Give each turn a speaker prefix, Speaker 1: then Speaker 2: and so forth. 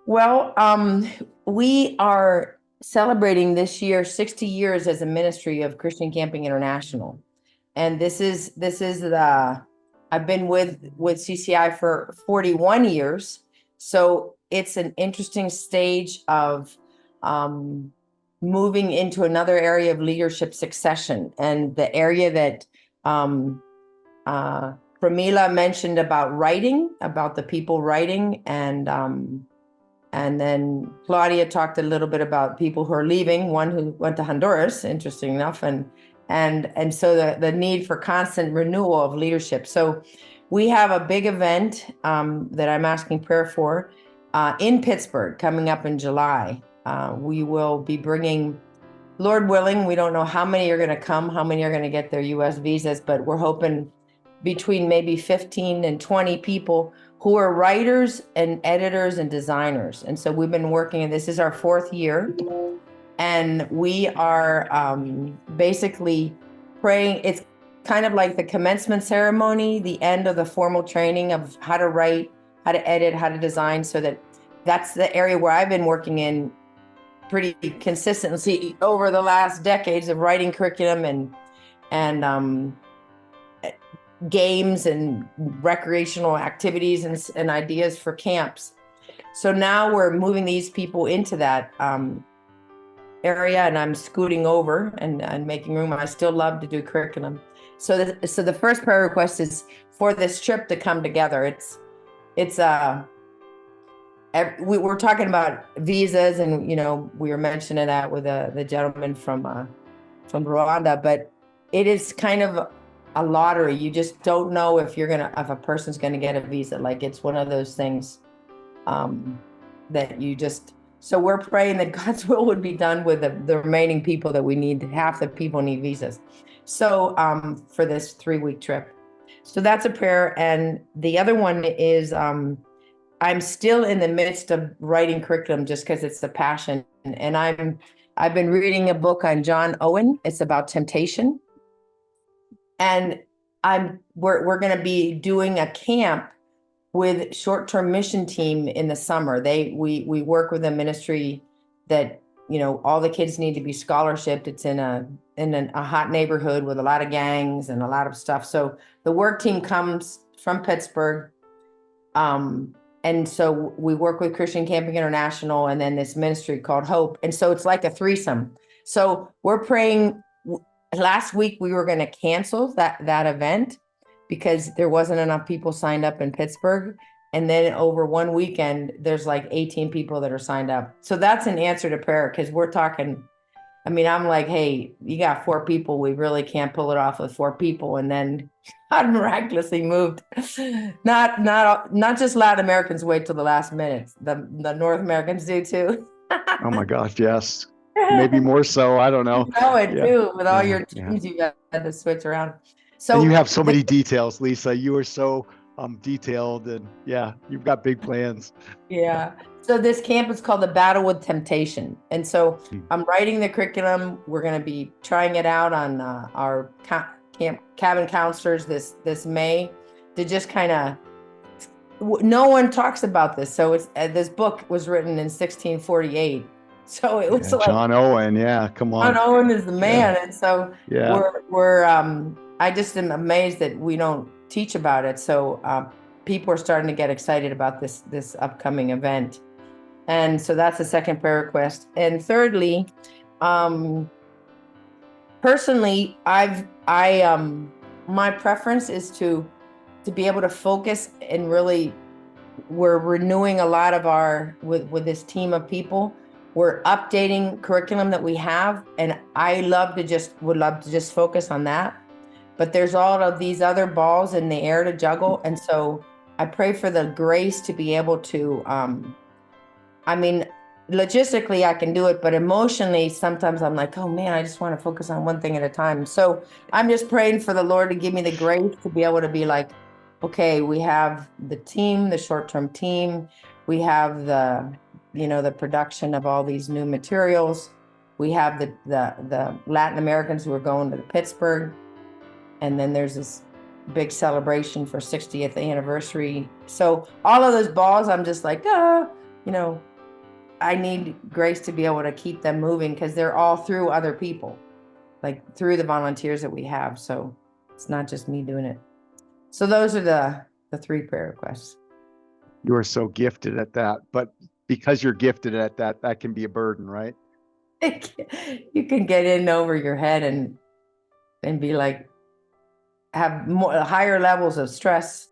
Speaker 1: Well, we are celebrating this year 60 years as a ministry of Christian Camping International. And this is the I've been with CCI for 41 years. So it's an interesting stage of um, moving into another area of leadership succession. And the area that uh, Pramila mentioned about writing, about the people writing, and then Claudia talked a little bit about people who are leaving, one who went to Honduras, interesting enough, and so the need for constant renewal of leadership. So we have a big event that I'm asking prayer for in Pittsburgh coming up in July. We will be bringing, Lord willing, we don't know how many are going to come, how many are going to get their U.S. visas, but we're hoping between maybe 15 and 20 people who are writers and editors and designers. And so we've been working, and this is our fourth year, and we are basically praying. It's kind of like the commencement ceremony, the end of the formal training of how to write, how to edit, how to design, so that's the area where I've been working in pretty consistently over the last decades of writing curriculum and games and recreational activities and ideas for camps. So now we're moving these people into that area, and I'm scooting over and making room. I still love to do curriculum. So the first prayer request is for this trip to come together. It's we're talking about visas, and we were mentioning that with the gentleman from Rwanda, but it is kind of a lottery. You just don't know if a person's gonna get a visa. Like, it's one of those things that you just. So we're praying that God's will would be done with the remaining people that we need. Half the people need visas. So for this 3-week trip. So that's a prayer. And the other one is I'm still in the midst of writing curriculum just because it's a passion. And I've been reading a book on John Owen. It's about temptation. And we're going to be doing a camp with short-term mission team in the summer. We work with a ministry that, all the kids need to be scholarshiped. It's in a hot neighborhood with a lot of gangs and a lot of stuff. So the work team comes from Pittsburgh. And so we work with Christian Camping International and then this ministry called Hope. And so it's like a threesome. So we're praying. Last week we were going to cancel that event because there wasn't enough people signed up in Pittsburgh. And then over one weekend, there's like 18 people that are signed up. So that's an answer to prayer, because we're talking, I'm like, hey, you got 4 people. We really can't pull it off with 4 people. And then God miraculously moved. Not just Latin Americans wait till the last minute. The North Americans do too.
Speaker 2: Oh my gosh, yes. Maybe more so. I don't know.
Speaker 1: You know it
Speaker 2: Yeah.
Speaker 1: too, with all
Speaker 2: Yeah.
Speaker 1: your
Speaker 2: Yeah.
Speaker 1: teams, you had to switch around.
Speaker 2: And you
Speaker 1: So
Speaker 2: have so many details, Lisa. You are so detailed, and yeah, you've got big plans.
Speaker 1: yeah. So this camp is called the Battle with Temptation. And so
Speaker 2: Hmm.
Speaker 1: I'm writing the curriculum. We're going to be trying it out on our camp cabin counselors this May, to just kind of, no one talks about this. So it's this book was written in 1648. So it was
Speaker 2: Yeah,
Speaker 1: like,
Speaker 2: John Owen. Yeah, come
Speaker 1: John
Speaker 2: on.
Speaker 1: Owen is the
Speaker 2: Yeah.
Speaker 1: man. And so
Speaker 2: Yeah.
Speaker 1: we're I just am amazed that we don't teach about it. So people are starting to get excited about this upcoming event. And so that's the second prayer request. And thirdly, personally, my preference is to be able to focus and really, we're renewing a lot of our with this team of people. We're updating curriculum that we have, and I would love to just focus on that. But there's all of these other balls in the air to juggle, and so I pray for the grace to be able to. Logistically I can do it, but emotionally sometimes I'm like, oh man, I just want to focus on one thing at a time. So I'm just praying for the Lord to give me the grace to be able to be like, okay, we have the team, the short-term team, we have the production of all these new materials, we have the Latin Americans who are going to Pittsburgh, and then there's this big celebration for 60th anniversary. So all of those balls, I'm just like, you know I need Grace to be able to keep them moving because they're all through other people, like through the volunteers that we have. So it's not just me doing it. So those are the 3 prayer requests.
Speaker 2: You are so gifted at that, but because you're gifted at that, that can be a burden, right?
Speaker 1: You can get in over your head and be like, have more higher levels of stress